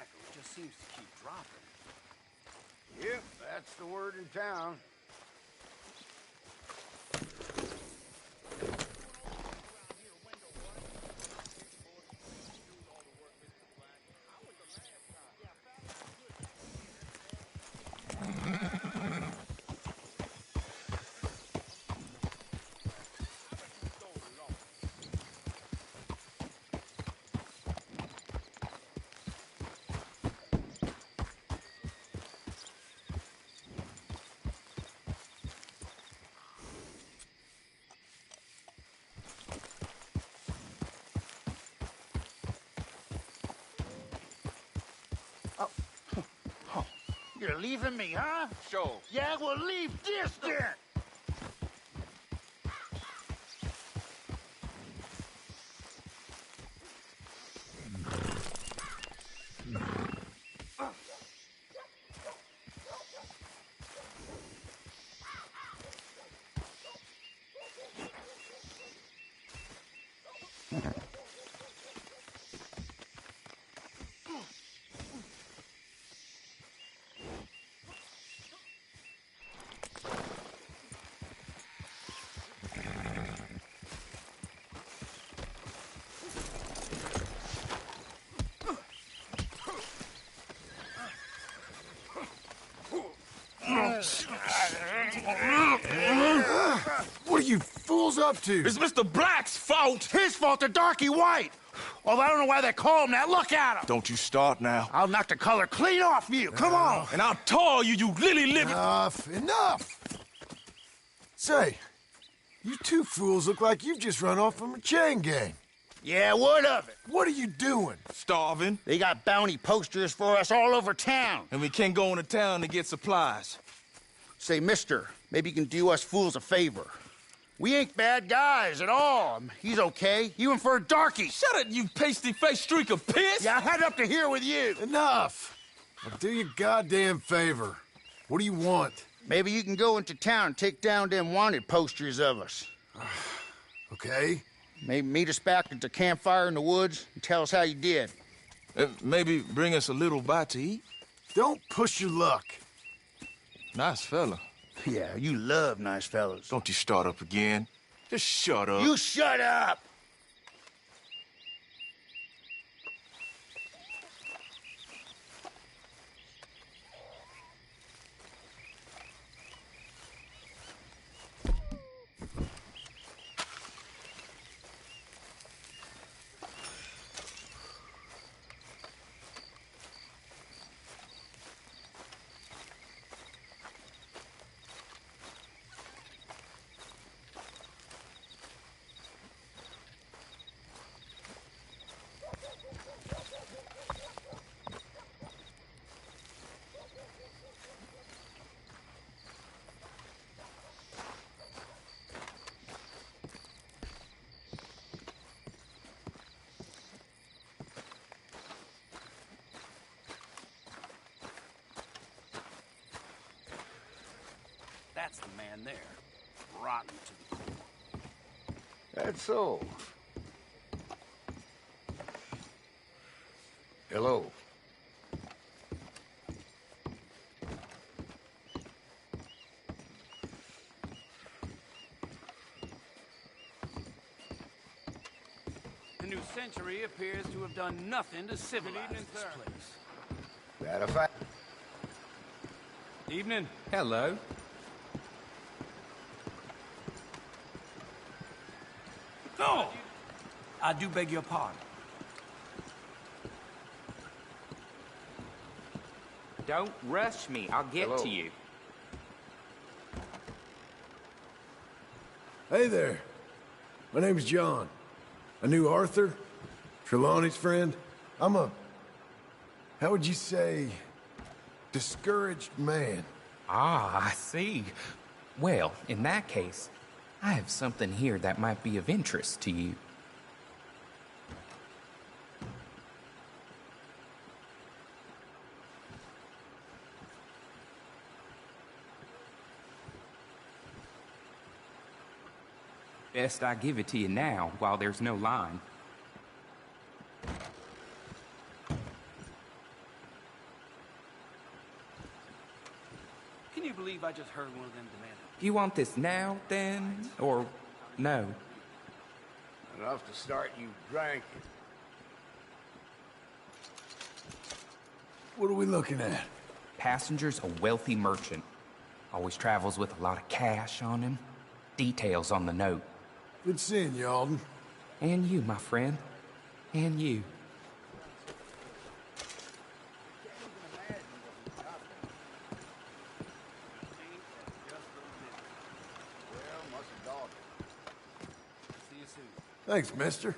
tobacco just seems to keep dropping. Yep, that's the word in town. You're leaving me, huh? Sure. Yeah, well, leave this then! What are you fools up to? It's Mr. Black's fault! His fault, the darky white! Although I don't know why they call him that. Look at him! Don't you start now. I'll knock the color clean off you. Come on! And I'll tar you, you lily-livered... Enough! Say, you two fools look like you've just run off from a chain gang. Yeah, what of it? What are you doing? Starving. They got bounty posters for us all over town. And we can't go into town to get supplies. Say, mister, maybe you can do us fools a favor. We ain't bad guys at all. He's okay, even for a darky. Shut it, you pasty-faced streak of piss! Yeah, I had up to here with you. Enough! I'll do you a goddamn favor. What do you want? Maybe you can go into town and take down them wanted posters of us. Okay. Maybe meet us back at the campfire in the woods and tell us how you did. Maybe bring us a little bite to eat? Don't push your luck. Nice fella. Yeah, you love nice fellas. Don't you start up again. Just shut up. You shut up! That's the man there, rotten to the core. That's so. Hello. The new century appears to have done nothing to civilize this place. That a fact? Evening. Hello. Oh! I do beg your pardon. Don't rush me. I'll get to you. Hey there. My name's John. I knew Arthur, Trelawney's friend. I'm a, how would you say, discouraged man. Ah, I see. Well, in that case, I have something here that might be of interest to you. Best I give it to you now, while there's no line. Can you believe I just heard one of them demand it? You want this now, then? Or no? Enough to start you drinking. What are we looking at? Passenger's a wealthy merchant. Always travels with a lot of cash on him. Details on the note. Good seeing you, Alden. And you, my friend. And you. See you soon. Thanks, mister.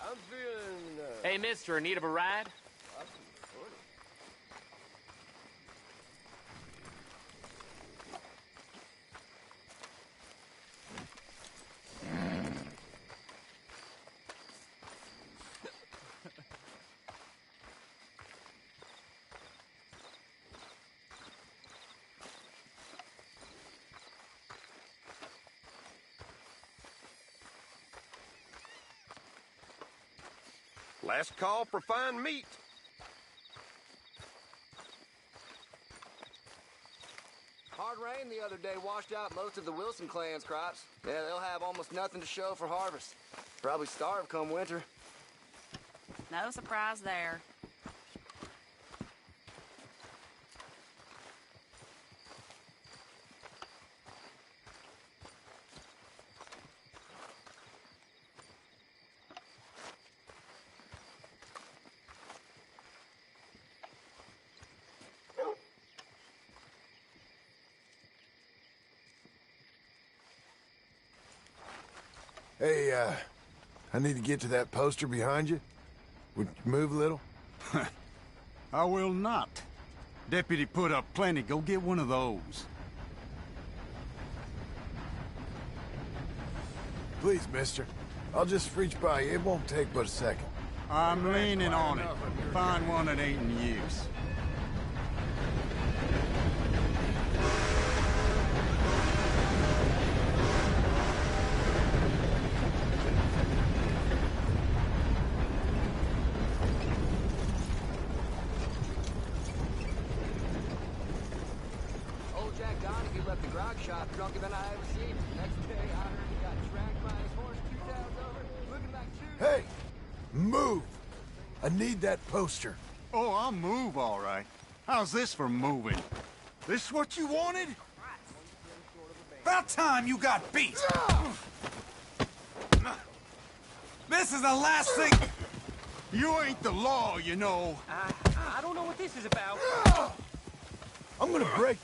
I'm feeling, Hey, mister, in need of a ride? Last call for fine meat. Hard rain the other day washed out most of the Wilson clan's crops. Yeah, they'll have almost nothing to show for harvest. Probably starve come winter. No surprise there. Hey, I need to get to that poster behind you. Would you move a little? I will not. Deputy put up plenty. Go get one of those. Please, mister. I'll just reach by you. It won't take but a second. I'm leaning on it. Find one that ain't in use. Old Jack Donahue left the grog shop drunker than I ever seen. Next day, I heard he got tracked by his horse 2 towns over, looking like two. Hey! Move! I need that poster. Oh, I'll move, all right. How's this for moving? This what you wanted? About time you got beat! This is the last thing... You ain't the law, you know. I don't know what this is about. I'm gonna break...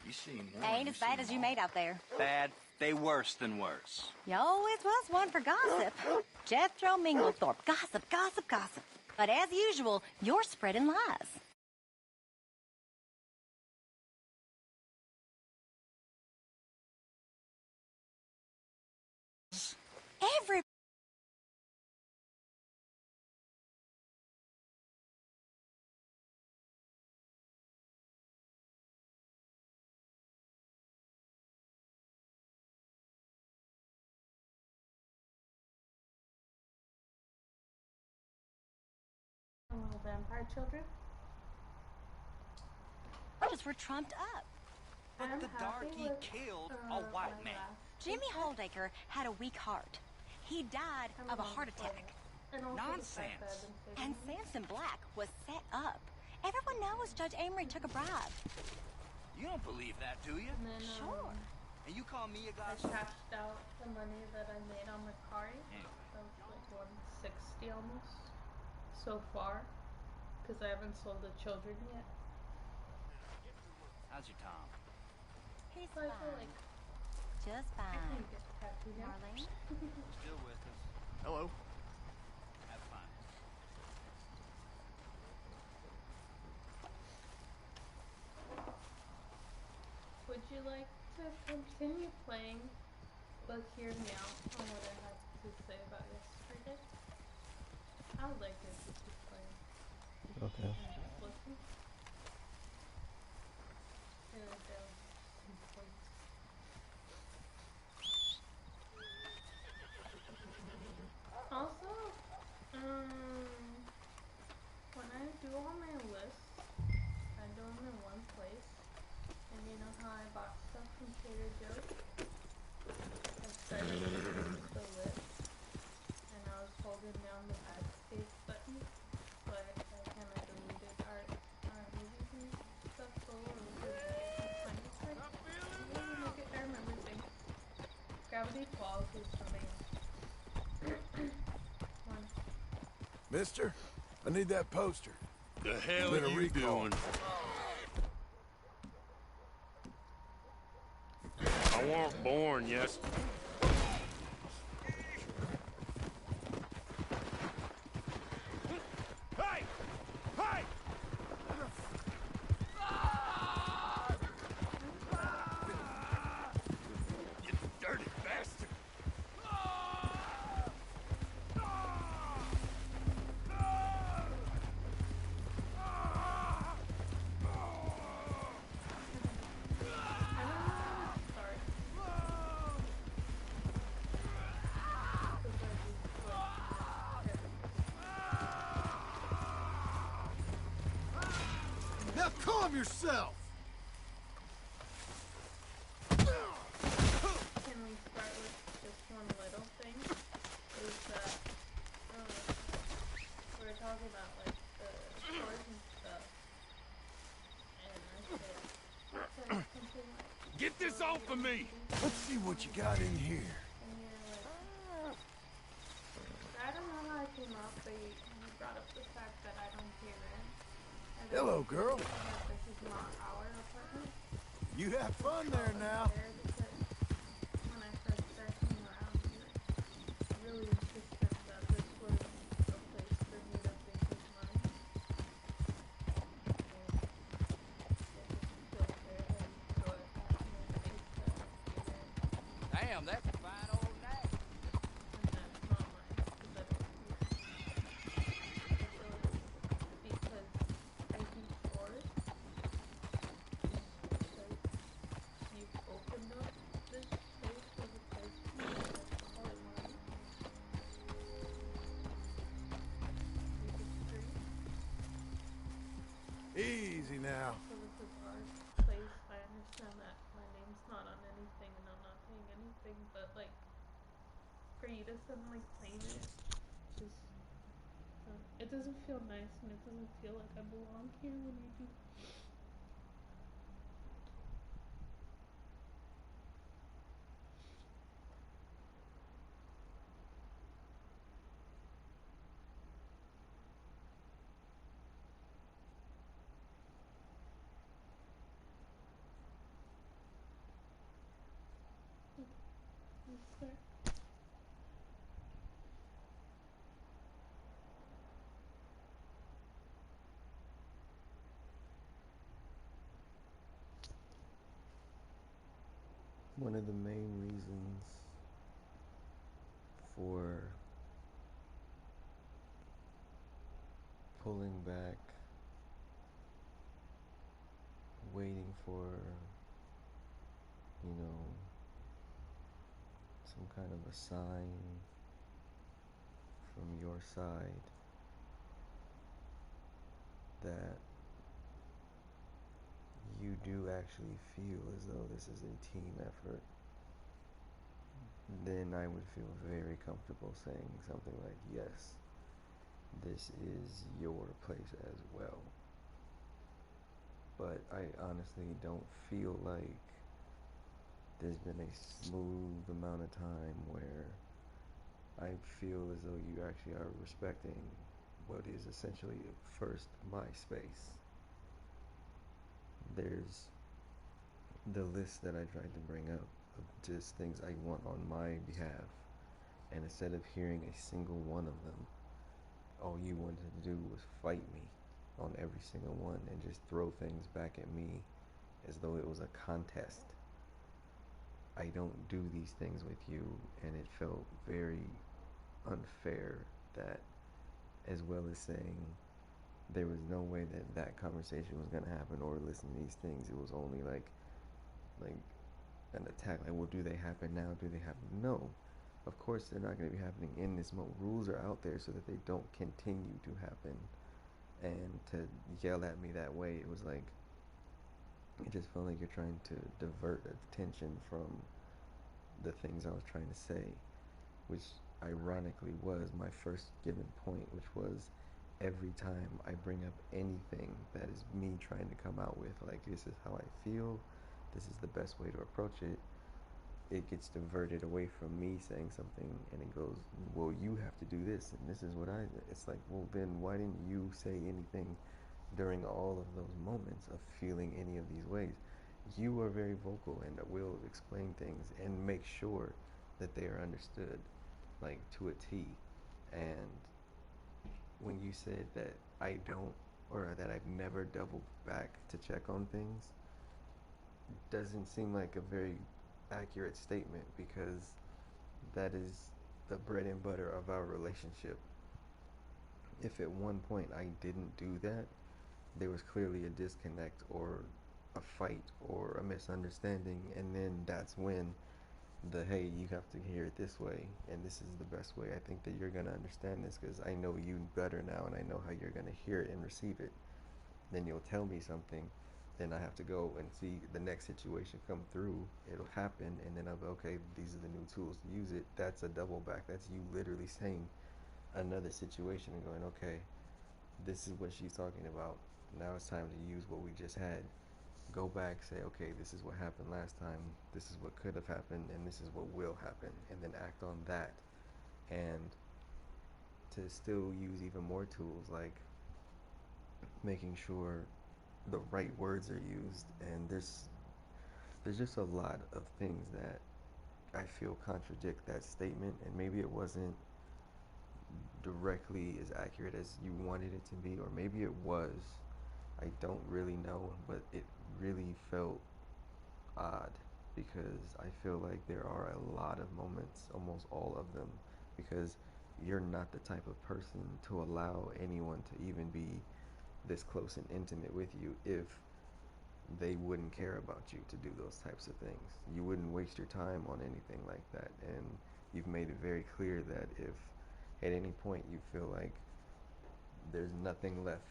You seen one. Ain't as bad as you made out there. Bad. They worse than worse. You always was one for gossip. Jethro Minglethorpe. Gossip, gossip, gossip. But as usual, you're spreading lies. Every Little vampire children. just were trumped up. But the darky killed a white man. Jimmy Holdaker had a weak heart. He died of a heart attack. Nonsense. And Samson Black was set up. Everyone knows Judge Amory took a bribe. You don't believe that, do you? And then, Sure. And you call me a I gossip? cashed out the money that I made on Macari. That was like 160 almost so far, because I haven't sold the children yet. How's your Tom? He's So I fine. feel like Just I fine. can get tattooed now. Marlene? Still with us. Hello. Have fun. Would you like to continue playing, but hear me out on what I had to say about yesterday? I would like to keep playing. Okay. And just listen. And then down some points. Also, when I do all my lists, I do them in one place. And you know how I bought stuff from Trader Joe's? I started with the list, and I was holding down the backspace button, but I kind of deleted our movies and stuff, so we'll do that. It's fine. I remember things. Gravity Falls is something. One. Mister, I need that poster. The hell Been a are you recall. doing? I weren't born yesterday. Hey! Hey! You dirty bastard! Now calm yourself! Can we start with just one little thing? Is that we were talking about like the stores and stuff, and I said something like, Get this off of me! Let's see what you got in here. and you're like, I don't know how I came up, but you brought up the fact that I don't pay rent. And then Hello, girl. you said that this is not our apartment. You have fun there now. There, because when I first started coming around here, I really insisted that this was a place for me to make his money. And it just feels fair that you throw it back in my face that I pay rent. Damn, that's a fine old night. And that's not mine, because I don't pay rent. I feel like because I think yours is because you've opened up this place as a place for me to call it mine. You could street. Easy now. So this is our place. I understand that my name's not on anything and I'm not paying anything, but like for you to suddenly claim it, just it doesn't feel nice and it doesn't feel like I belong here when you do. Yes, sir. One of the main reasons for pulling back, waiting for, you know, some kind of a sign from your side that you do actually feel as though this is a team effort, then I would feel very comfortable saying something like, yes, this is your place as well. But I honestly don't feel like there's been a smooth amount of time where I feel as though you actually are respecting what is essentially first my space. There's the list that I tried to bring up of just things I want on my behalf, and instead of hearing a single one of them, all you wanted to do was fight me on every single one and just throw things back at me as though it was a contest. I don't do these things with you, and it felt very unfair that, as well as saying there was no way that that conversation was going to happen or listen to these things, it was only like an attack. Like, well, do they happen now? Do they happen? No, of course they're not going to be happening in this moment. Rules are out there so that they don't continue to happen. And to yell at me that way, it was like, it just felt like you're trying to divert attention from the things I was trying to say, which ironically was my first given point, which was every time I bring up anything that is me trying to come out with, like, this is how I feel, this is the best way to approach it, it gets diverted away from me saying something, and it goes, well, you have to do this, and this is what I, it's like, well, then why didn't you say anything during all of those moments of feeling any of these ways? You are very vocal and will explain things and make sure that they are understood, like, to a T. And when you said that I don't, or that I've never doubled back to check on things, doesn't seem like a very accurate statement, because that is the bread and butter of our relationship. If at one point I didn't do that, there was clearly a disconnect or a fight or a misunderstanding, and then that's when the, hey, you have to hear it this way, and this is the best way. I think that you're going to understand this because I know you better now, and I know how you're going to hear it and receive it. Then you'll tell me something, then I have to go and see the next situation come through. It'll happen, and then I'll be, okay, these are the new tools to use it. That's a double back. That's you literally saying another situation and going, okay, this is what she's talking about. Now it's time to use what we just had. Go back, say, okay, this is what happened last time, this is what could have happened, and this is what will happen, and then act on that. And to still use even more tools, like making sure the right words are used, and there's just a lot of things that I feel contradict that statement, and maybe it wasn't directly as accurate as you wanted it to be, or maybe it was. I don't really know, but it really felt odd, because I feel like there are a lot of moments, almost all of them, because you're not the type of person to allow anyone to even be this close and intimate with you if they wouldn't care about you to do those types of things. You wouldn't waste your time on anything like that, and you've made it very clear that if at any point you feel like there's nothing left,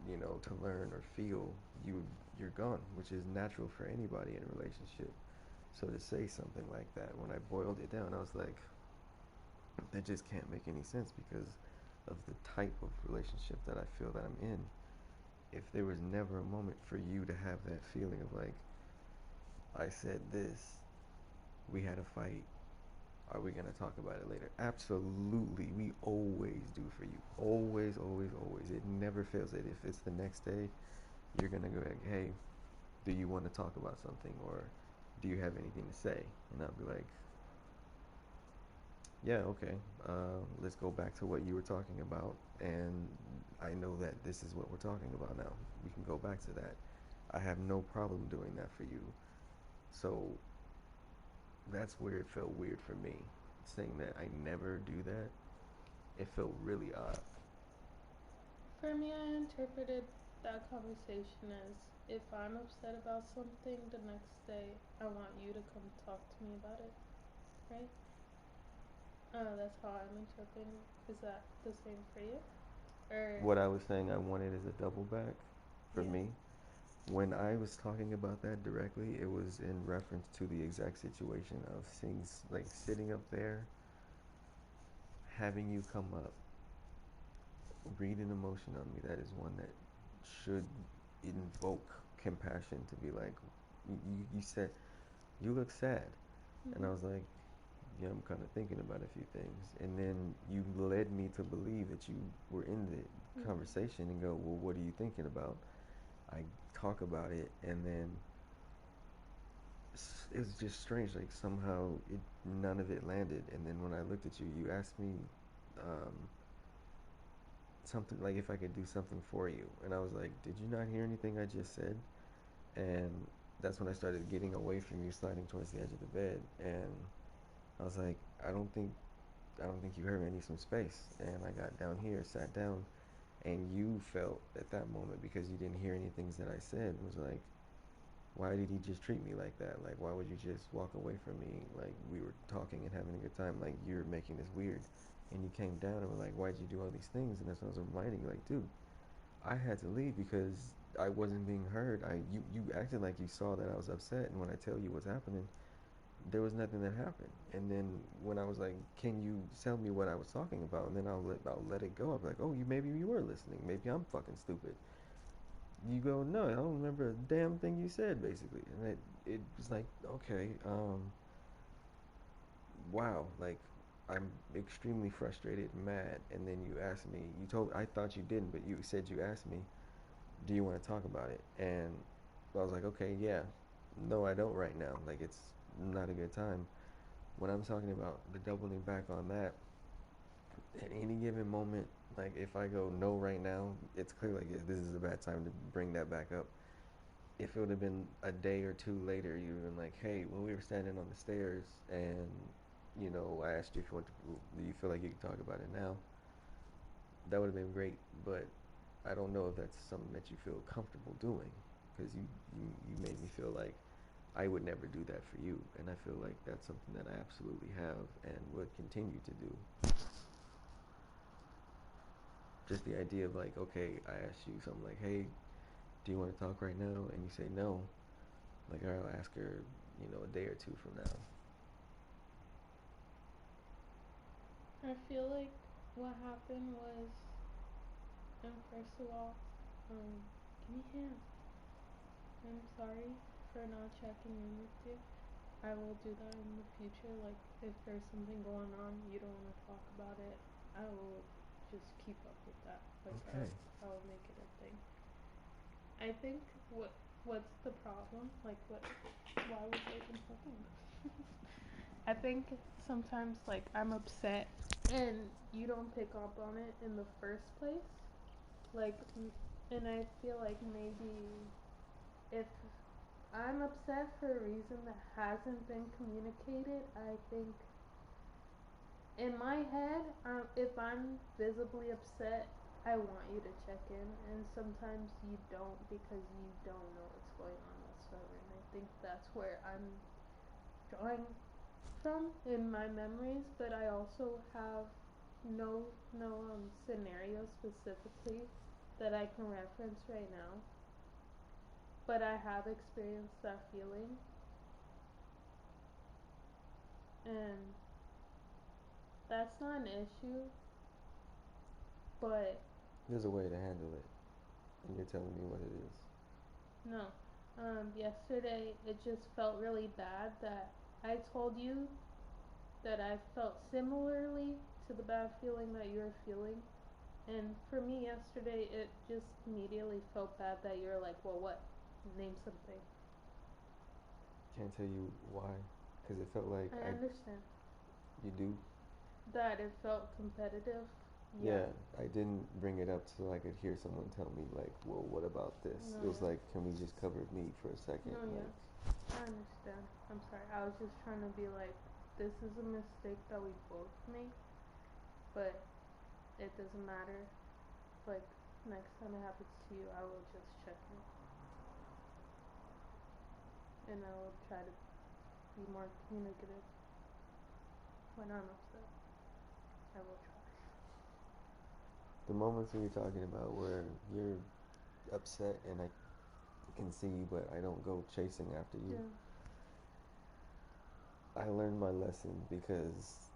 you know, to learn or feel, you're gone, which is natural for anybody in a relationship. So to say something like that, when I boiled it down, I was like, that just can't make any sense because of the type of relationship that I feel that I'm in. If there was never a moment for you to have that feeling of like, I said this, we had a fight, are we going to talk about it later? Absolutely. We always do for you. Always, always, always. It never fails. If it's the next day, you're going to go like, hey, do you want to talk about something? Or do you have anything to say? And I'll be like, yeah, okay. Let's go back to what you were talking about. And I know that this is what we're talking about now. We can go back to that. I have no problem doing that for you. So that's where it felt weird for me. saying that I never do that, it felt really odd. For me, I interpreted that conversation as if I'm upset about something the next day, I want you to come talk to me about it, right? That's how I'm interpreting it. Is that the same for you? Or What I was saying I wanted is a double back for Yeah. me. When I was talking about that directly, it was in reference to the exact situation of things like sitting up there, having you come up, read an emotion on me that is one that should invoke compassion to be like, you said, you look sad. And I was like, yeah, I'm kind of thinking about a few things. And then you led me to believe that you were in the conversation and go, well, what are you thinking about? I talk about it, and then it was just strange. Like somehow none of it landed. And then when I looked at you, you asked me something like if I could do something for you. And I was like, did you not hear anything I just said? And that's when I started getting away from you, sliding towards the edge of the bed. And I was like, I don't think you heard me. I need some space. And I got down here, sat down, and you felt at that moment, because you didn't hear any things that I said, was like, why did he just treat me like that? Like, why would you just walk away from me? Like, we were talking and having a good time. Like, you're making this weird. And you came down and were like, why'd you do all these things? And that's when I was reminding you, like, dude, I had to leave because I wasn't being heard. You acted like you saw that I was upset, and when I tell you what's happening, there was nothing that happened. And then when I was like, can you tell me what I was talking about? And then I'll let it go. I'll be like, oh, maybe you were listening. Maybe I'm fucking stupid. You go, no, I don't remember a damn thing you said, basically. And it was like, okay, wow, like, I'm extremely frustrated, mad. And then you asked me, I thought you didn't, but you said you asked me, do you want to talk about it? And I was like, okay, yeah. No, I don't right now. Like, it's not a good time. When I'm talking about the doubling back on that, at any given moment, like if I go no right now, it's clear like this is a bad time to bring that back up. If it would have been a day or two later, you'd have been like, hey, when we were standing on the stairs and, you know, I asked you if you want to, do you feel like you can talk about it now? That would have been great, but I don't know if that's something that you feel comfortable doing, because you made me feel like I would never do that for you, and I feel like that's something that I absolutely have and would continue to do. Just the idea of like, okay, I asked you something like, hey, do you want to talk right now? And you say no. Like, I'll ask her, you know, a day or two from now. I feel like what happened was, first of all, give me hands. I'm sorry for not checking in with you. I will do that in the future. Like, if there's something going on, you don't want to talk about it, I will just keep up with that. Like, okay. I'll make it a thing. I think what's the problem? Like, why was I even talking about this? I think sometimes, like, I'm upset and you don't pick up on it in the first place. Like, and I feel like maybe if I'm upset for a reason that hasn't been communicated, I think in my head, if I'm visibly upset, I want you to check in, and sometimes you don't because you don't know what's going on whatsoever. And I think that's where I'm drawing from in my memories, but I also have no scenario specifically that I can reference right now. But I have experienced that feeling, and that's not an issue, but there's a way to handle it, and you're telling me what it is. No. Yesterday it just felt really bad that I told you that I felt similarly to the bad feeling that you're feeling. And for me yesterday, it just immediately felt bad that you're like, well, what? Name something. Can't tell you why, because it felt like I understand. You do? That it felt competitive. Yeah, I didn't bring it up so I could hear someone tell me, like, well, what about this? No, it was like, can we just cover me for a second? No, like, yeah. I understand. I'm sorry. I was just trying to be like, this is a mistake that we both make, but it doesn't matter. Like, next time it happens to you, I will just check it. And I will try to be more communicative when I'm upset. I will try. The moments we were talking about where you're upset and I can see you, but I don't go chasing after you. Yeah. I learned my lesson because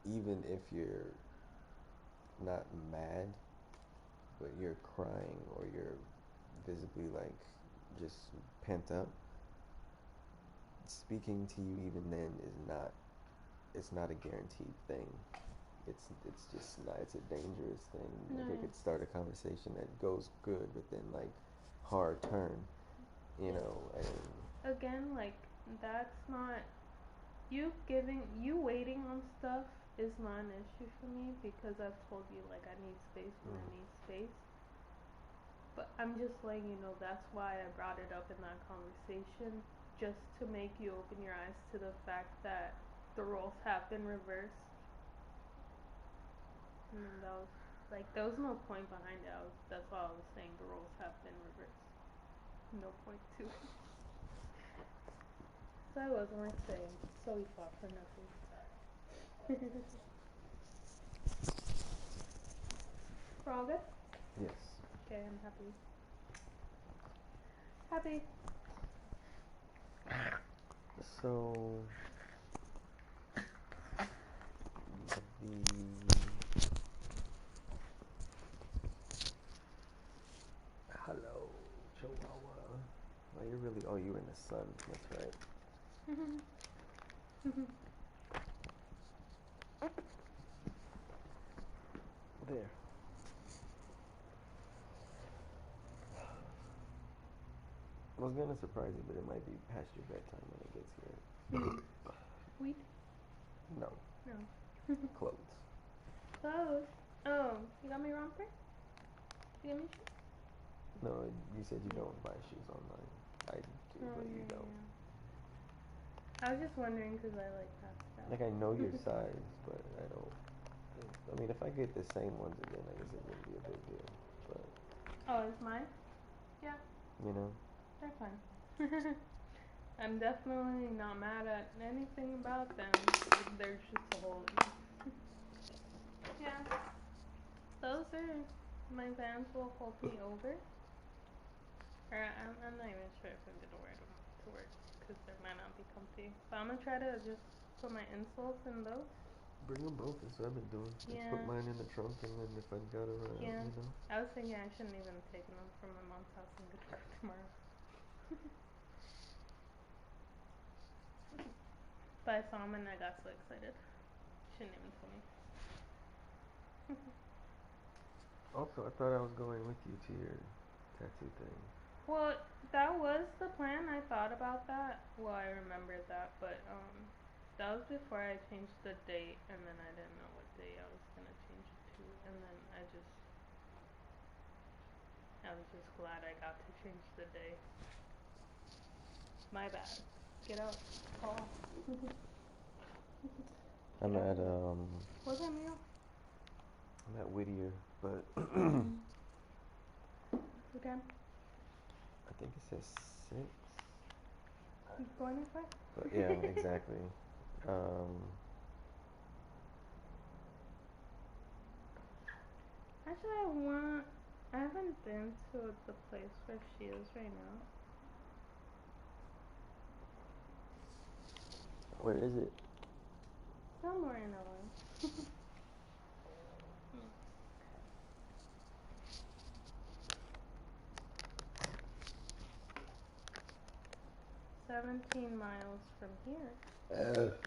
even if you're not mad, but you're crying or you're visibly like just pent up, speaking to you even then is not, it's not a guaranteed thing. It's just not, it's a dangerous thing. Like it could start a conversation that goes good, but then like hard turn, you know. And again, like that's not you waiting on stuff is not an issue for me because I've told you like I need space when I need space. But I'm just letting you know that's why I brought it up in that conversation, just to make you open your eyes to the fact that the roles have been reversed. And then that was like there was no point behind it. That's all I was saying. The roles have been reversed. No point to it. So I wasn't like saying, so we fought for nothing. We're all good? yes. Okay, I'm happy. Happy. So hello, Chihuahua. Oh, you're really, oh, you were in the sun. That's right. There. I was gonna surprise you, but it might be past your bedtime when it gets here. Weed? No. No. Clothes. Clothes? Oh, you got me romper? You got me shoes? No, you said you don't buy shoes online. I do, but you don't. Yeah. I was just wondering because I like passed out. Like I know your size, but I don't. I mean, if I get the same ones again, I guess it wouldn't be a big deal. But. Oh, it's mine? Yeah. You know. They're fine. I'm definitely not mad at anything about them. There's just a hole in them. Yeah. Those are my Vans will hold me over. Or I'm not even sure if I'm gonna wear them to work because they might not be comfy. But I'm gonna try to just put my insoles in those. Bring them both. That's what I've been doing. Yeah. Just put mine in the trunk, and then if I gotta run out, you know. I was thinking I shouldn't even have taken them from my mom's house and go to work tomorrow. But I saw them and I got so excited. Shouldn't even tell me. Also, I thought I was going with you to your tattoo thing. Well, that was the plan. I thought about that. Well, I remembered that, but that was before I changed the date, and then I didn't know what day I was gonna change it to, and then I was just glad I got to change the day. My bad. Get out. Call. I'm at What's that meal? I'm at Whittier, but What time? I think it says 6. You going this way? But yeah, exactly. Actually, I haven't been to the place where she is right now. Where is it? Somewhere in LA. 17 miles from here. That's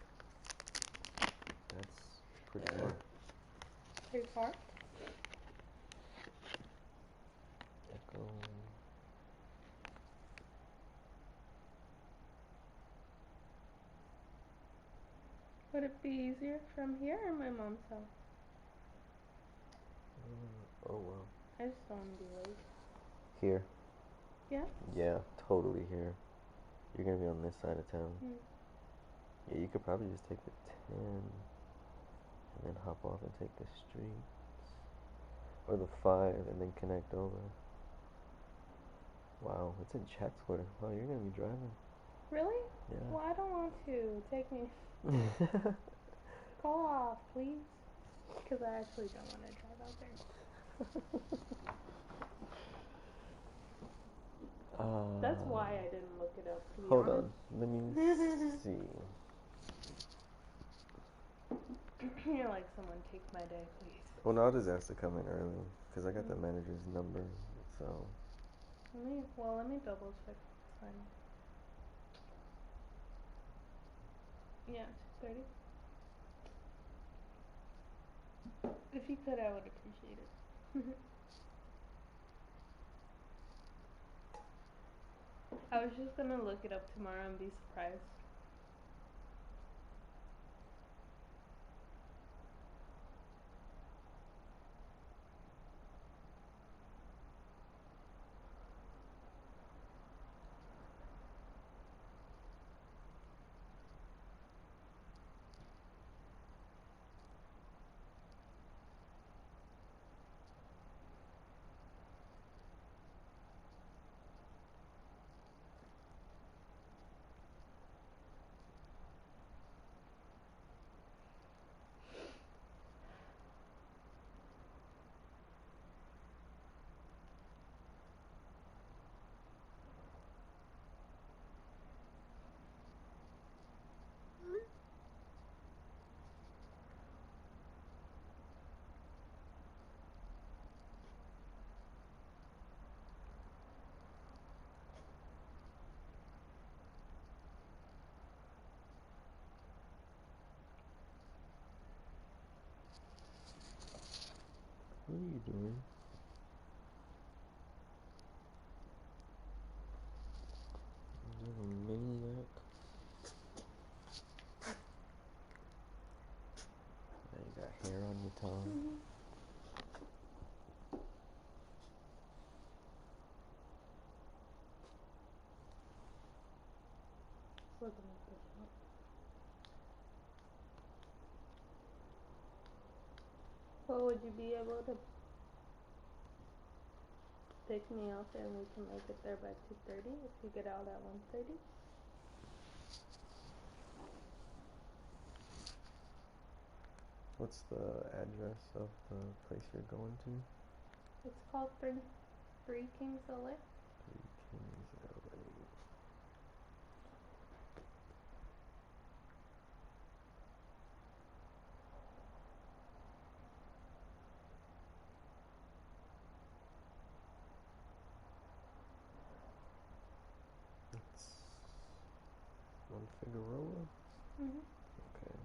pretty far. Pretty far? Echo. Would it be easier from here or my mom's house? Oh well. I just don't want to be late. Here. Yeah? Yeah, totally here. You're gonna be on this side of town. Yeah, you could probably just take the 10 and then hop off and take the streets. Or the 5 and then connect over. Wow, it's in Chatsworth. Wow, you're gonna be driving. Really? Yeah. Well, I don't want to. Take me. Call off, please. Because I actually don't want to drive out there. That's why I didn't look it up, to be Hold honest. on, let me see. You're like, someone take my day, please. Well, no, I'll just ask to come in early because I got the manager's number. So. Let me double check. It's fine. Yeah, 2:30. If you could, I would appreciate it. I was just gonna look it up tomorrow and be surprised. What are you doing? Little maniac. Now you got hair on your tongue. Well, would you be able to pick me up and we can make it there by 2:30 if you get out at 1:30? What's the address of the place you're going to? It's called Three Kings LA. Three Kings LA. It's on Figueroa? Okay.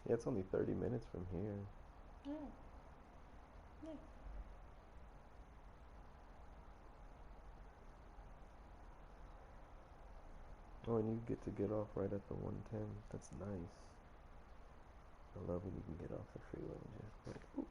Yeah, it's only 30 minutes from here. Yeah. Nice. Oh, and you get to get off right at the 110. That's nice. I love when you can get off the freeway and just like, ooh.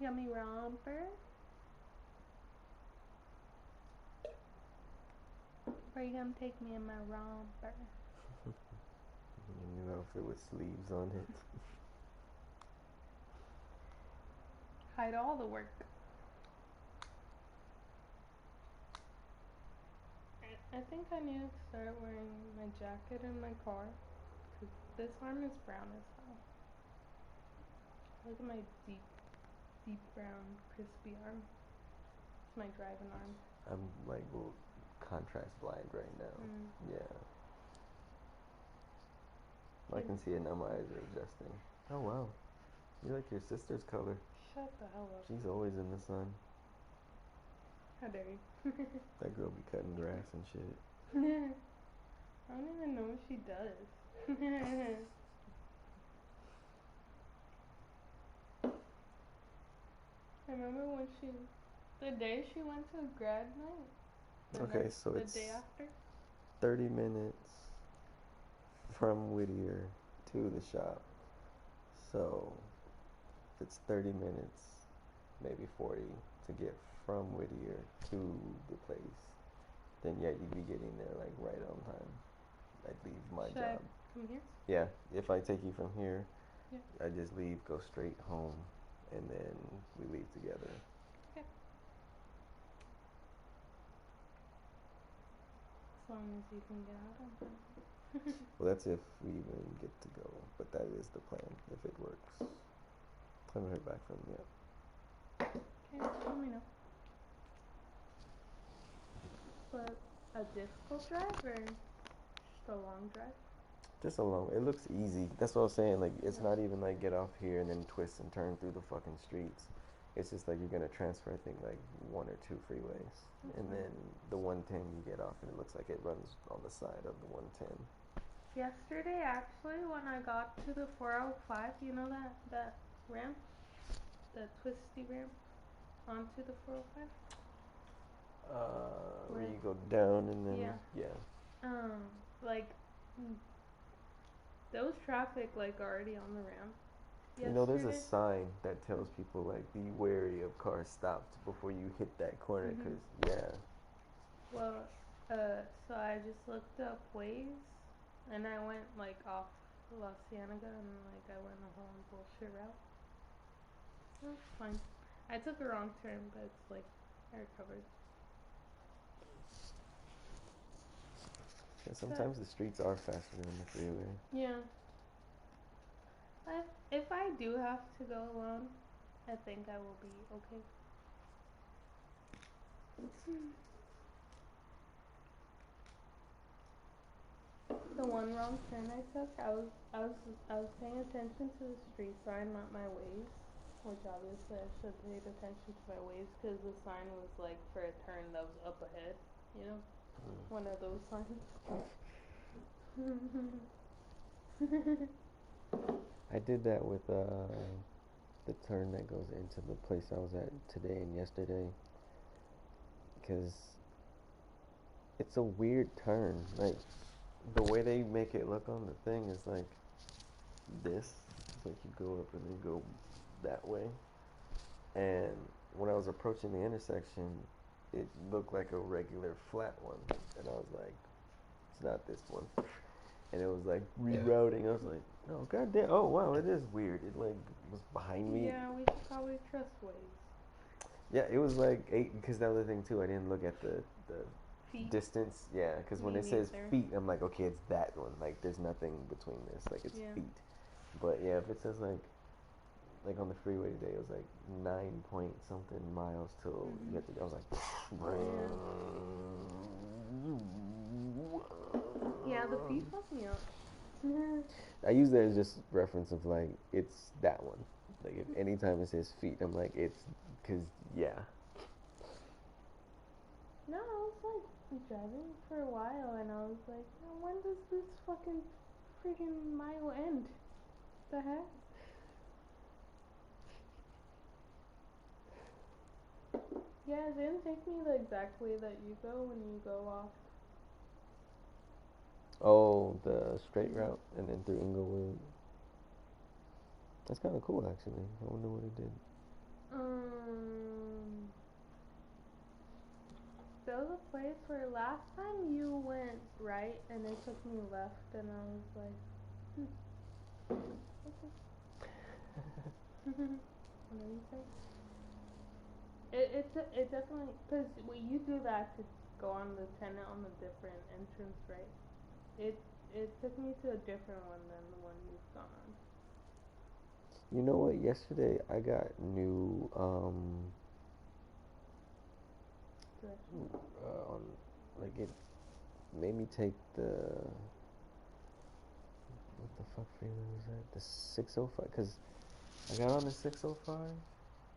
Yummy romper. Where are you gonna take me in my romper? New outfit with sleeves on it. Hide all the work. I think I need to start wearing my jacket in my car. Cause this arm is brown as hell. Look at my deep brown, crispy arm. It's my driving arm. I'm like contrast blind right now. Yeah. I can see it now. My eyes are adjusting. Oh wow, you like your sister's color. Shut the hell up. She's always in the sun. How dare you? That girl be cutting grass and shit. I don't even know what she does. I remember when the day she went to grad night. Okay, so the it's day after. 30 minutes from Whittier to the shop. So it's 30 minutes, maybe 40 to get from Whittier to the place. Then yeah, you'd be getting there like right on time. I'd leave my Should job. I come here? Yeah, if I take you from here, Yeah. I just leave, go straight home, and then we leave together. Okay. As long as you can get out on time. Well, that's if we even get to go, but that is the plan if it works. I haven't heard back from them yet. Okay, let me know. But a difficult drive or just a long drive? Just along, it looks easy. That's what I was saying. Like, it's not even like get off here and then twist and turn through the fucking streets. It's just like you're gonna transfer, I think, like 1 or 2 freeways, and then the 110 you get off, and it looks like it runs on the side of the 110. Yesterday, actually, when I got to the 405, you know that ramp, the twisty ramp onto the 405. Where you go down and then like there was traffic like already on the ramp. You know, there's a sign that tells people like be wary of cars stopped before you hit that corner, because Well, so I just looked up Waze, and I went like off La Cienega, and like I went a whole bullshit route. It was fine. I took a wrong turn, but it's like I recovered. Yeah, sometimes the streets are faster than the freeway. Yeah. If I do have to go alone, I think I will be okay. The one wrong turn I took, I was paying attention to the street sign, not my Waze, which obviously I should have paid attention to my Waze because the sign was like for a turn that was up ahead, you know, one of those signs. I did that with the turn that goes into the place I was at today and yesterday, because it's a weird turn. Like, the way they make it look on the thing is like this. It's like you go up and then go that way. And when I was approaching the intersection, it looked like a regular flat one. And I was like, it's not this one. And it was like rerouting. I was like, oh goddamn! Oh wow, it is weird. It like was behind me. Yeah, we should probably trust Waze. Yeah, it was like 8. Because the other thing too, I didn't look at the feet. Distance. Yeah, because when it says feet, I'm like, okay, it's that one. Like, there's nothing between this. Like, it's feet. But yeah, if it says like on the freeway today, it was like 9 point something miles till you have to. I was like, yeah, the feet fucked me up. I use that as just reference of like, it's that one. Like, if anytime it says feet, I'm like, it's because No, I was like driving for a while, and I was like, when does this fucking freaking mile end? The heck? Yeah, it didn't take me the exact way that you go when you go off. Oh, the straight route and then through Inglewood. That's kind of cool, actually. I wonder what it did. There was a place where last time you went right and it took me left, and I was like, okay. What did you say? It definitely, because you do that to go on the tenant on a different entrance, right? It took me to a different one than the one you've gone on. You know what? Yesterday I got new on like it made me take the what the fuck freeway was that? The 605 because I got on the 605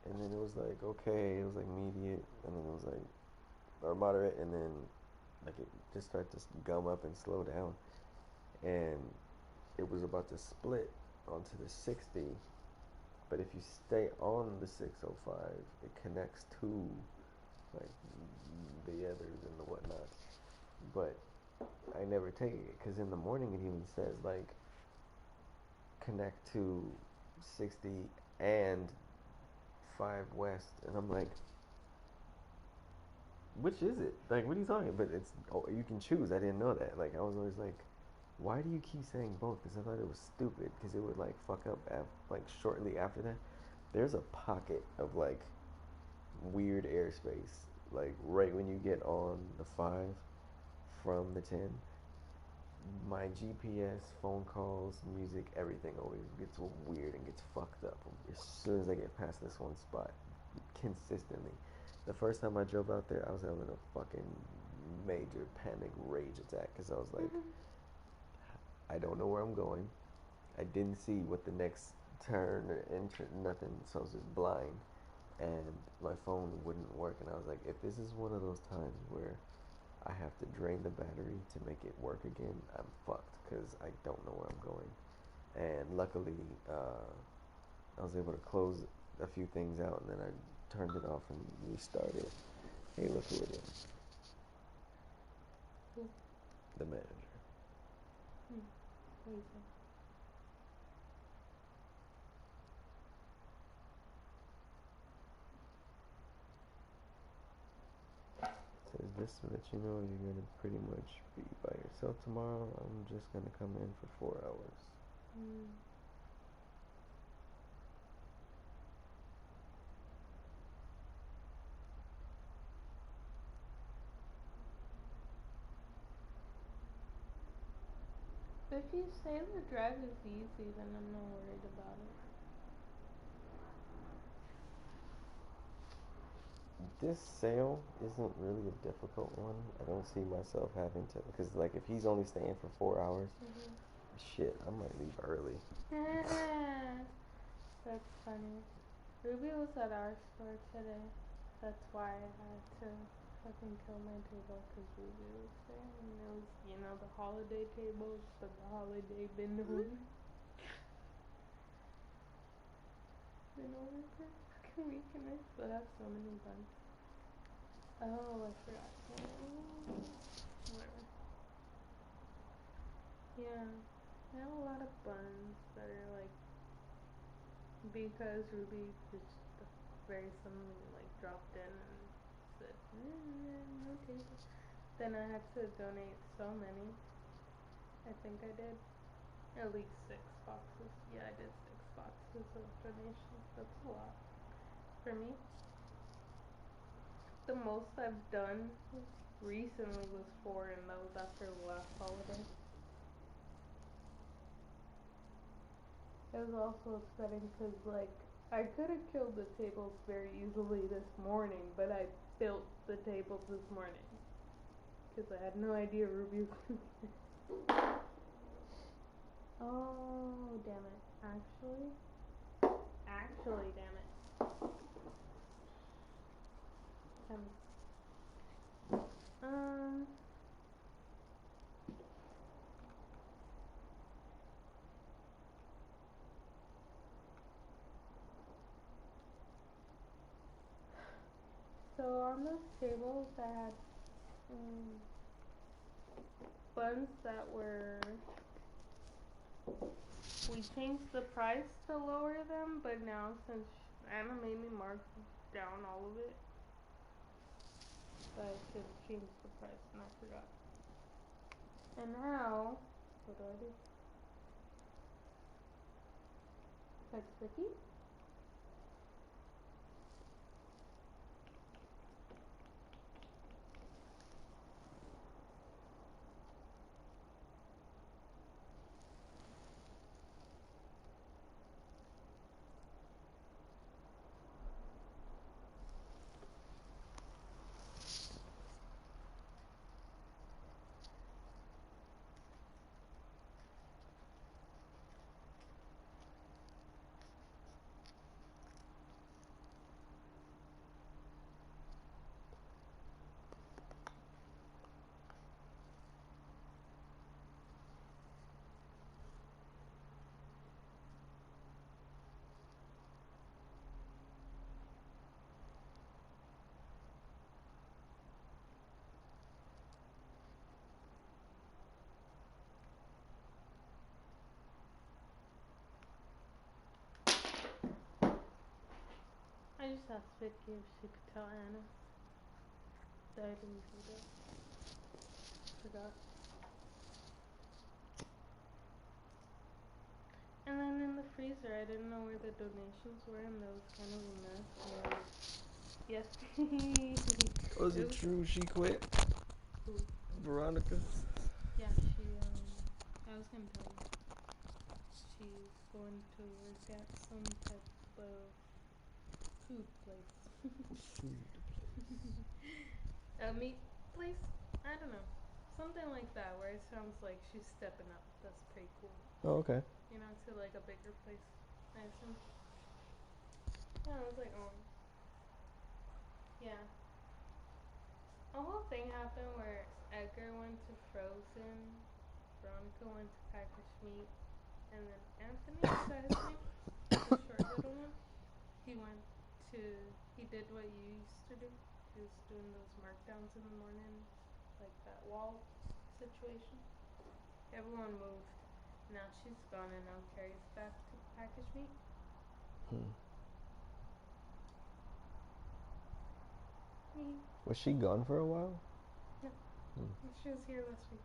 and then it was like okay, it was like mediate and then it was like or moderate and then like it just started to gum up and slow down and it was about to split onto the 60. But if you stay on the 605, it connects to like the others and the whatnots. But I never take it because in the morning it even says like connect to 60 and 5 West, and I'm like, which is it? Like, what are you talking about? But it's you can choose. I didn't know that. Like, I was always like, why do you keep saying both? Because I thought it was stupid. Because it would like fuck up like shortly after that. There's a pocket of like weird airspace, like right when you get on the 5 from the 10. My GPS, phone calls, music, everything always gets weird and gets fucked up as soon as I get past this one spot. Consistently. The first time I drove out there, I was having a fucking major panic rage attack because I was like, I don't know where I'm going. I didn't see what the next turn or entrance, nothing, so I was just blind. And my phone wouldn't work, and I was like, if this is one of those times where I have to drain the battery to make it work again, I'm fucked because I don't know where I'm going. And luckily, I was able to close a few things out, and then I turned it off and restarted. Hey, look who it is. Who? The manager. What is it? Says this so that you know you're gonna pretty much be by yourself tomorrow. I'm just gonna come in for 4 hours. If you say the drive is easy, then I'm not worried about it. This sale isn't really a difficult one. I don't see myself having to, because like if he's only staying for 4 hours, shit, I might leave early. That's funny. Ruby was at our store today. That's why I had to fucking kill my table because Ruby was there. And it was, you know, the holiday tables, but the holiday bin holder. Been over for a fucking week and I still have so many buns. Oh, I forgot. Whatever. Yeah. I have a lot of buns that are like, because Ruby just very suddenly like dropped in and said, no table. Then I had to donate so many. I think I did at least 6 boxes. Yeah, I did 6 boxes of donations. That's a lot for me. The most I've done recently was 4, and that was after the last holiday. It was also upsetting because, like, I could have killed the tables very easily this morning, but I built the tables this morning because I had no idea Ruby was going to be there. Oh, damn it. Actually, damn it. Damn it. So on those tables I had buns that were, we changed the price to lower them, but now since Anna made me mark down all of it, so I should change the price and I forgot. And now, what do I do? That's sticky? last video she could tell Anna that I didn't do that. Forgot. And then in the freezer, I didn't know where the donations were, and that was kind of a mess. And yes. Was it true she quit? Who? Veronica? Yeah, I was gonna tell you. She's going to work at some type of food place. A meat place? I don't know. Something like that, where it sounds like she's stepping up. That's pretty cool. Oh, okay. You know, to like a bigger place, I assume. Yeah, I was like, oh. Yeah. A whole thing happened where Edgar went to Frozen, Veronica went to Packaged Meat, and then Anthony, is that his name? The short little one? He did what you used to do. He was doing those markdowns in the morning, like that wall situation. Everyone moved. Now she's gone and now Carrie's back to Packaged Meat. Was she gone for a while? Yeah. She was here last week.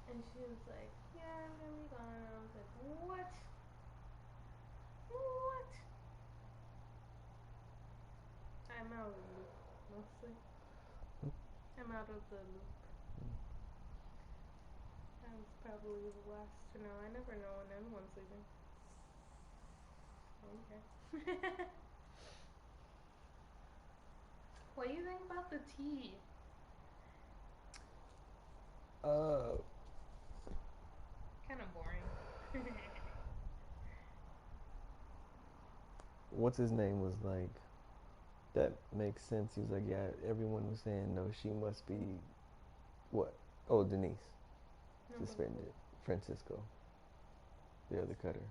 And she was like, yeah, I'm gonna be gone. And I was like, what? What? I'm out of the loop, mostly. I'm out of the loop. I was probably the last to know. I never know when anyone's leaving. Okay. What do you think about the tea? Kind of boring. What's his name was like, that makes sense. He was like, yeah, everyone was saying, no, she must be, what? Oh, Denise. Suspended. Francisco. The other cutter.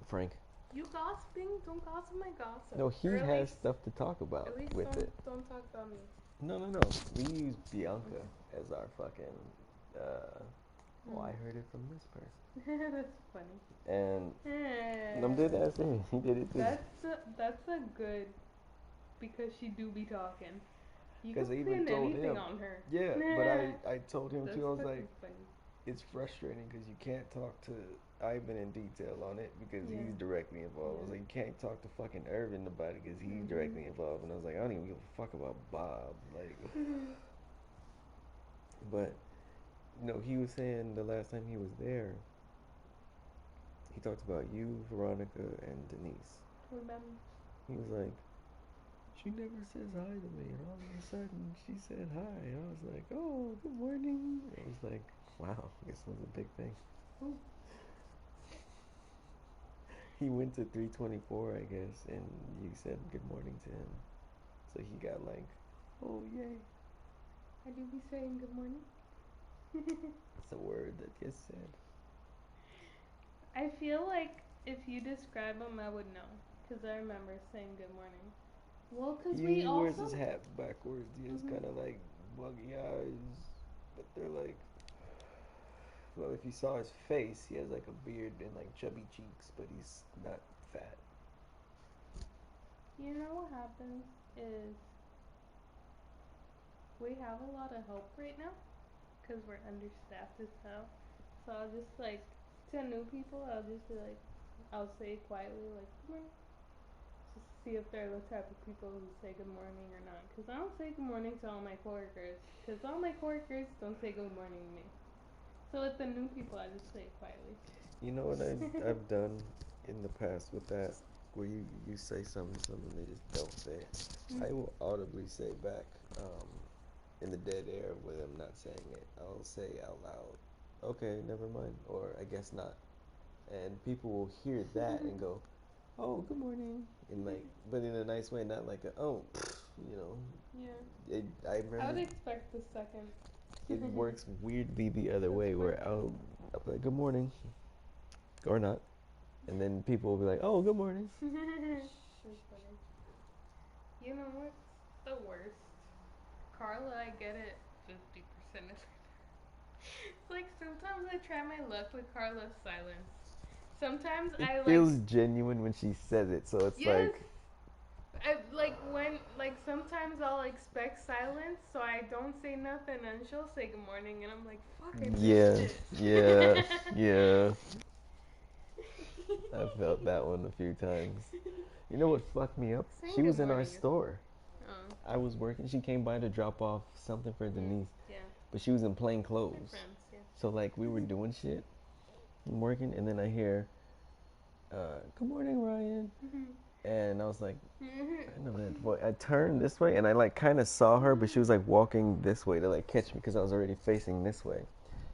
Frank. You gossiping? Don't gossip my gossip. No, he has stuff to talk about at least with it. Don't talk about me. No. We use Bianca as our fucking, I heard it from this person. That's funny. And I'm dead ass serious. He did it too. That's a good, because she do be talking. You can I even pin told anything him. on her. Yeah, but I told him too. I was like, funny. it's frustrating because you can't talk to. I've been in detail on it because he's directly involved. I was like, you can't talk to fucking Irvin about it because he's directly involved. And I was like, I don't even give a fuck about Bob. Like, but no, he was saying the last time he was there, he talked about you, Veronica, and Denise. What about me? He was like, she never says hi to me, and all of a sudden she said hi. And I was like, oh, good morning. I was like, wow, I guess it was a big thing. Ooh. He went to 324, I guess, and you said good morning to him. So he got like, oh, yay. I do be saying good morning. It's a word that gets said. I feel like if you describe him, I would know. Because I remember saying good morning. Well, because we also... He wears his hat backwards. He has kind of like buggy eyes. But they're like... Well, if you saw his face, he has like a beard and like chubby cheeks, but he's not fat. You know what happens is we have a lot of help right now because we're understaffed as hell. So I'll just like, to new people, I'll just be like, I'll say quietly like, good morning. Just to see if they're the type of people who say good morning or not. Because I don't say good morning to all my coworkers. Because all my coworkers don't say good morning to me. So with the new people, I just say it quietly. You know what I've done in the past with that, where you say something they just don't say it. I will audibly say back, in the dead air with them not saying it. I'll say out loud, okay, never mind, or I guess not. And people will hear that and go, oh, good morning, and like, but in a nice way, not like a, oh, you know. Yeah. I remember. I would expect the second. It works weirdly the other way, where I'll be like, good morning, or not, and then people will be like, oh, good morning. That's funny. You know what's the worst? Carla, I get it 50% of the time. It's like sometimes I try my luck with Carla's silence. Sometimes It I like. feels genuine when she says it, so it's Yes. like Like sometimes I'll expect silence, so I don't say nothing, and she'll say good morning, and I'm like, fuck, I missed yeah, it. yeah. I felt that one a few times. You know what fucked me up? Saying She was good in our morning is- store. Oh. I was working. She came by to drop off something for Denise. Yeah. But she was in plain clothes. Friends, yeah. So like we were doing shit, and working, and then I hear, "Good morning, Ryan," and I was like, I know that voice. I turned this way, and I like kind of saw her, but she was like walking this way to like catch me because I was already facing this way.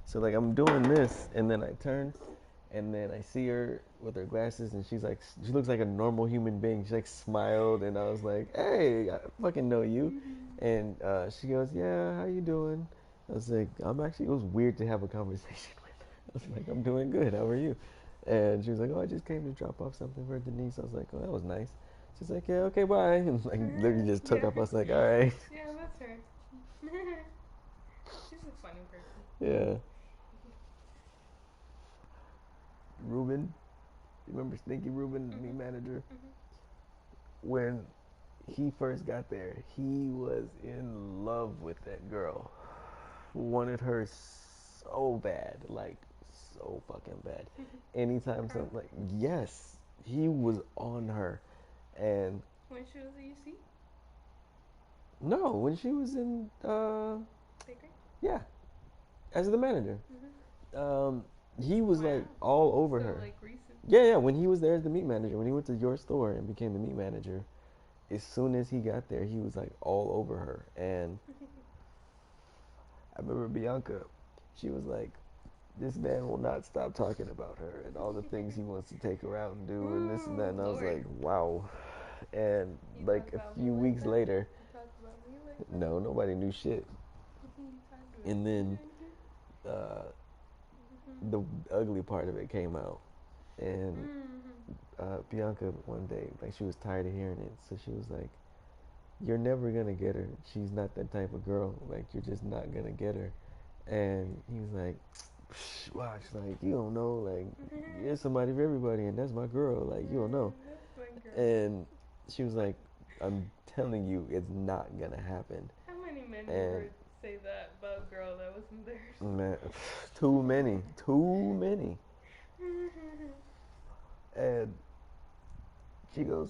So like I'm doing this, and then I turn, and then I see her with her glasses, and she's like, she looks like a normal human being. She like smiled, and I was like, "Hey, I fucking know you," and she goes, "Yeah, how you doing?" I was like, "I'm actually." It was weird to have a conversation with her. I was like, "I'm doing good. How are you?" And she was like, "Oh, I just came to drop off something for Denise." I was like, "Oh, that was nice." She's like, "Yeah, okay, bye," and like literally just took off. I was like, "All right." Yeah, that's her. She's a funny person. Yeah. Ruben, you remember Stinky Ruben, me manager? When he first got there, he was in love with that girl. Wanted her so bad, like so fucking bad. Anytime something like, yes, he was on her. And When she was at UC? no, when she was in Bakery? yeah, as the manager. Mm-hmm. He was like all over So, her. like, recent. Yeah, when he was there as the meat manager, when he went to your store and became the meat manager, as soon as he got there, he was like all over her. And I remember Bianca, she was like, this man will not stop talking about her and all the things he wants to take her out and do and this and that. And I was like, wow. And like a few weeks later, no, nobody knew shit. And then the ugly part of it came out. And Bianca one day, like she was tired of hearing it, so she was like, "You're never gonna get her. She's not that type of girl. Like you're just not gonna get her." And he was like, "Psh, watch, like you don't know. Like there's somebody for everybody, and that's my girl. Like you don't know." And she was like, "I'm telling you, it's not gonna happen." How many men you heard say that about a girl that wasn't theirs? Man, too many, too many. And she goes,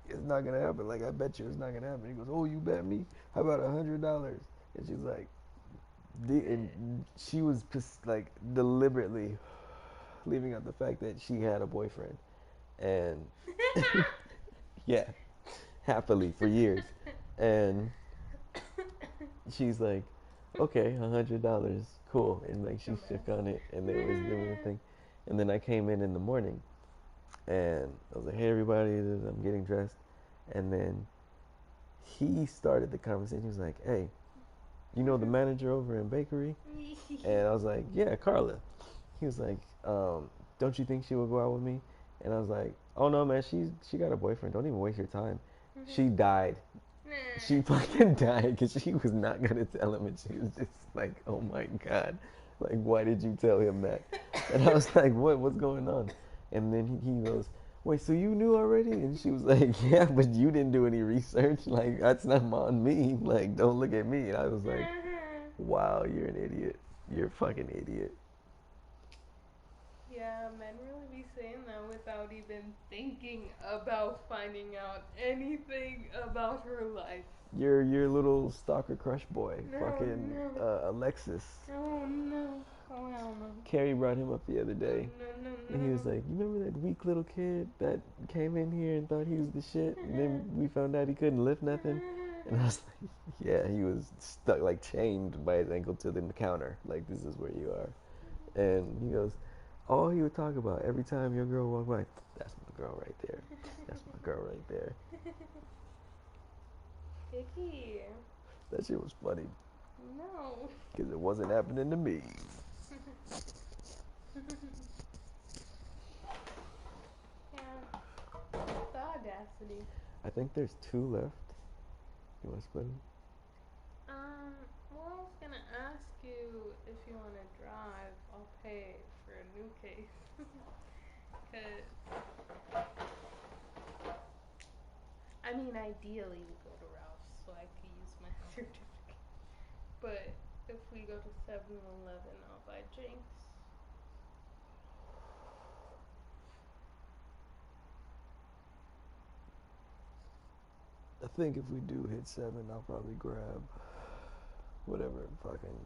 "It's not gonna happen. Like I bet you it's not gonna happen." He goes, "Oh, you bet me? How about $100?" And she's like, and she was like deliberately leaving out the fact that she had a boyfriend, and yeah, happily for years. And she's like, "Okay, $100, cool." And like she shook on it, and they was doing the thing. And then I came in the morning, and I was like, "Hey, everybody, I'm getting dressed." And then he started the conversation. He was like, "Hey, you know the manager over in bakery?" And I was like, "Yeah, Carla." He was like, "Don't you think she would go out with me?" And I was like, "Oh no, man, she got a boyfriend. Don't even waste your time." She died. She fucking died because she was not gonna tell him, and she was just like, "Oh my god, like why did you tell him that?" And I was like, "What's going on?" And then he goes, "Wait, so you knew already?" And she was like, "Yeah, but you didn't do any research. Like that's not on me. Like don't look at me." And I was like, "Wow, you're an idiot. You're a fucking idiot." Yeah, men really be saying that without even thinking about finding out anything about her life. Your little stalker crush boy, No, fucking no. Alexis. Oh no. Oh hell no. Carrie brought him up the other day, No. and he was like, "You remember that weak little kid that came in here and thought he was the shit, and then we found out he couldn't lift nothing?" And I was like, "Yeah, he was stuck, like chained by his ankle to the counter. Like this is where you are." And he goes, all he would talk about every time your girl walked by, "That's my girl right there. That's my girl right there." Icky. That shit was funny. No. Because it wasn't happening to me. Yeah. The audacity. I think there's 2 left. You want to split them? Well, I was gonna ask you if you want to drive. I'll pay for a new case. Cause I mean, ideally we go to Ralph's so I could use my certificate. But if we go to 7-Eleven, I'll buy drinks. I think if we do hit 7, I'll probably grab whatever fucking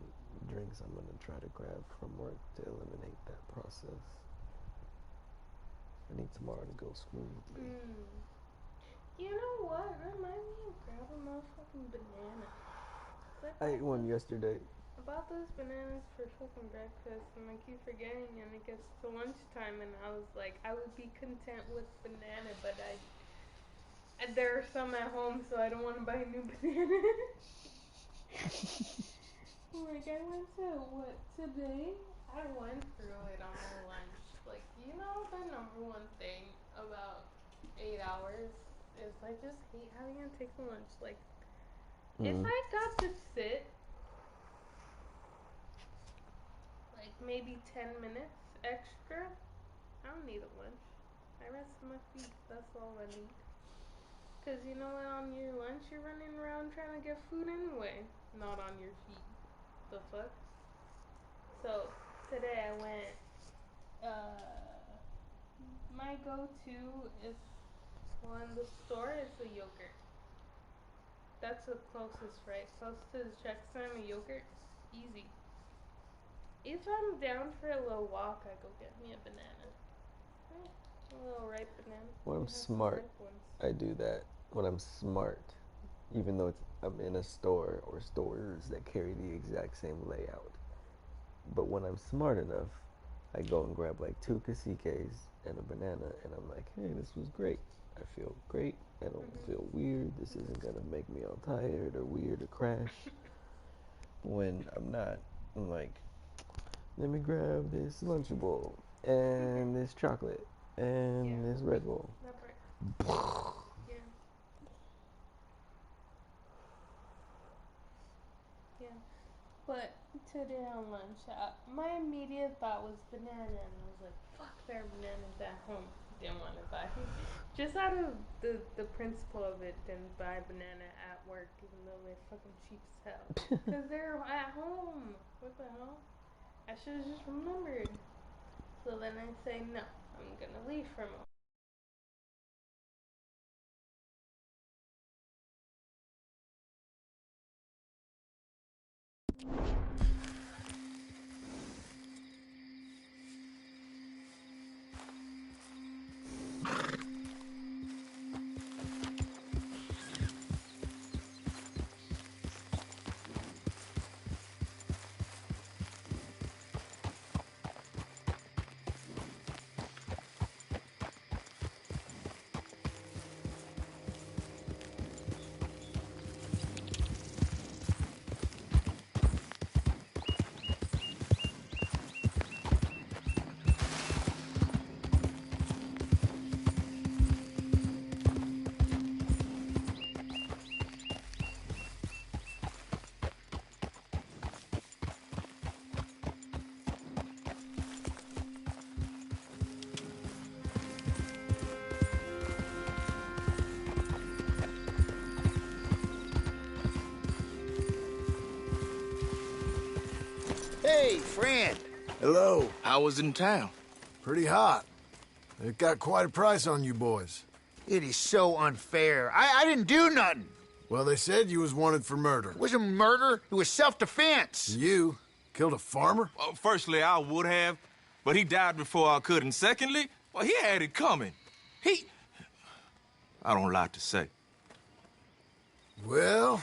drinks I'm gonna try to grab from work to eliminate that process. I need tomorrow to go smoothly. You know what? Remind me of grab a motherfucking banana. I ate one yesterday. I bought those bananas for fucking breakfast and I keep forgetting and it gets to lunchtime and I was like, I would be content with banana, but there are some at home so I don't want to buy a new banana. Like I went to what today? I went through it on my lunch. Like, you know the number one thing about 8 hours is I just hate having to take the lunch. Like, if I got to sit like maybe 10 minutes extra, I don't need a lunch. I rest my feet. That's all I need. Cause you know what? On your lunch, you're running around trying to get food anyway, not on your feet. The fuck? So today I went. My go-to is in the store is a yogurt. That's the closest, right? Close to the check sign, a yogurt, easy. If I'm down for a little walk, I go get me a banana. A little ripe banana. When I'm smart, I do that. When I'm smart, even though I'm in a store or stores that carry the exact same layout. But when I'm smart enough, I go and grab like 2 caciques and a banana, and I'm like, hey, this was great. I feel great. I don't feel weird. This isn't gonna make me all tired or weird or crash. When I'm not, I'm like, let me grab this Lunchable and this chocolate and this Red Bull. Yeah. But today on lunch, my immediate thought was banana, and I was like, fuck, there are bananas at home. Didn't want to buy. Just out of the principle of it, didn't buy banana at work, even though they're fucking cheap as hell. Because they're at home. What the hell? I should have just remembered. So then I say, no, I'm going to leave for a moment. Hey, friend. Hello. How was it in town? Pretty hot. It got quite a price on you boys. It is so unfair. I didn't do nothing. Well, they said you was wanted for murder. It wasn't murder. It was self-defense. You killed a farmer? Well, firstly, I would have, but he died before I could. And secondly, well, he had it coming. I don't like to say. Well...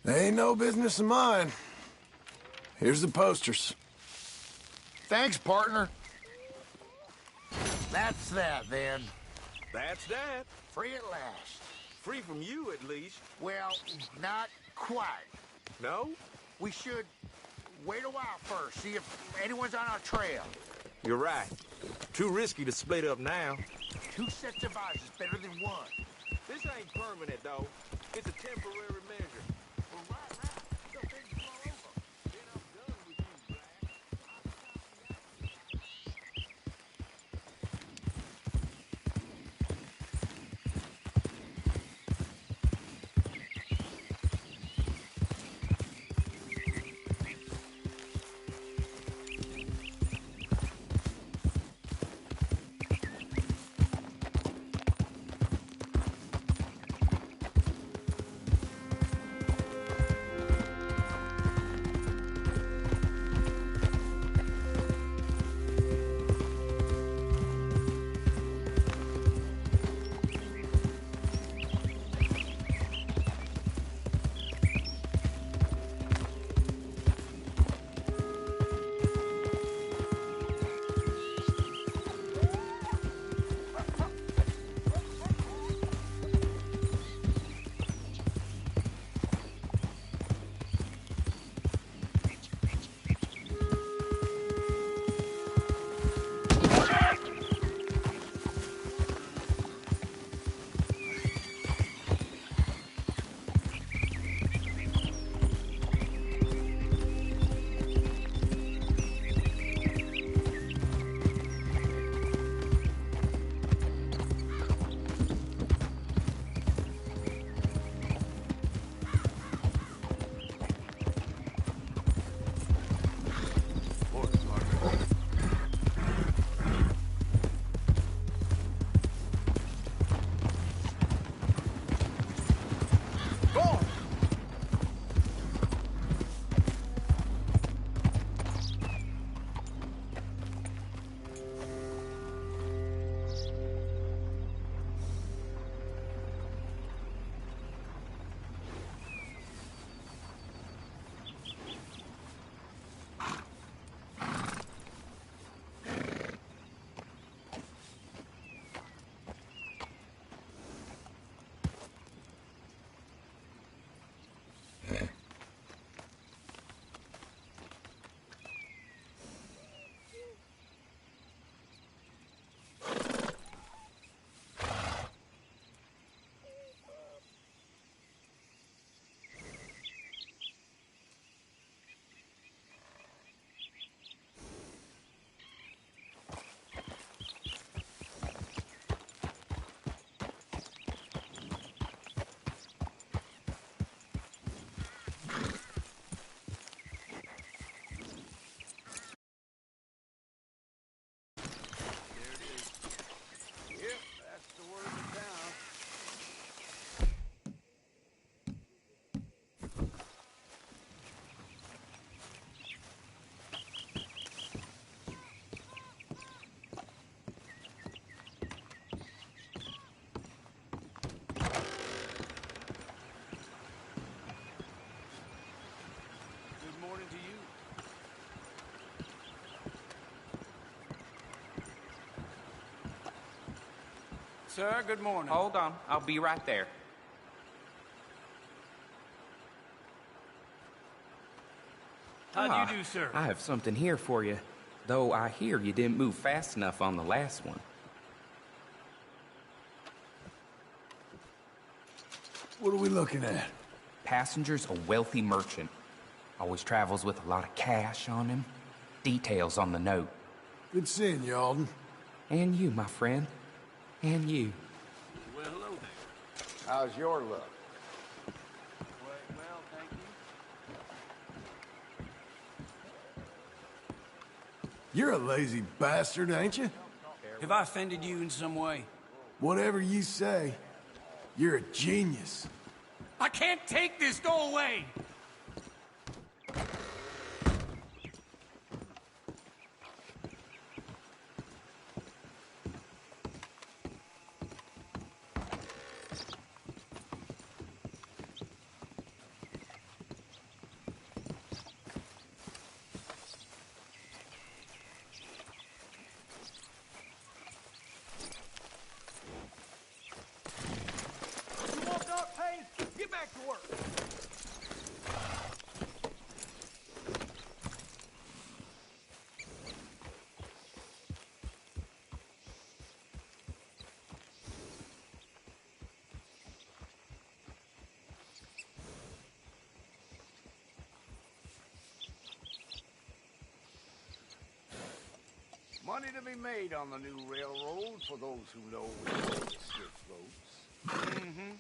Ain't no business of mine. Here's the posters. Thanks, partner. That's that, then. That's that. Free at last. Free from you, at least. Well, not quite. No? We should wait a while first, see if anyone's on our trail. You're right. Too risky to split up now. 2 sets of eyes is better than 1. This ain't permanent, though. It's a temporary measure. sir. Good morning. Hold on. I'll be right there. How do you do, sir? I have something here for you. Though I hear you didn't move fast enough on the last one. What are we looking at? Passenger's a wealthy merchant. Always travels with a lot of cash on him. Details on the note. Good seeing you, Alden. And you, my friend. And you. Well, hello there. How's your luck? Quite well, thank you. You're a lazy bastard, ain't you? Have I offended you in some way? Whatever you say, you're a genius. I can't take this! Go away! Get back to work. Money to be made on the new railroad for those who know where the stiff floats. Mm-hmm.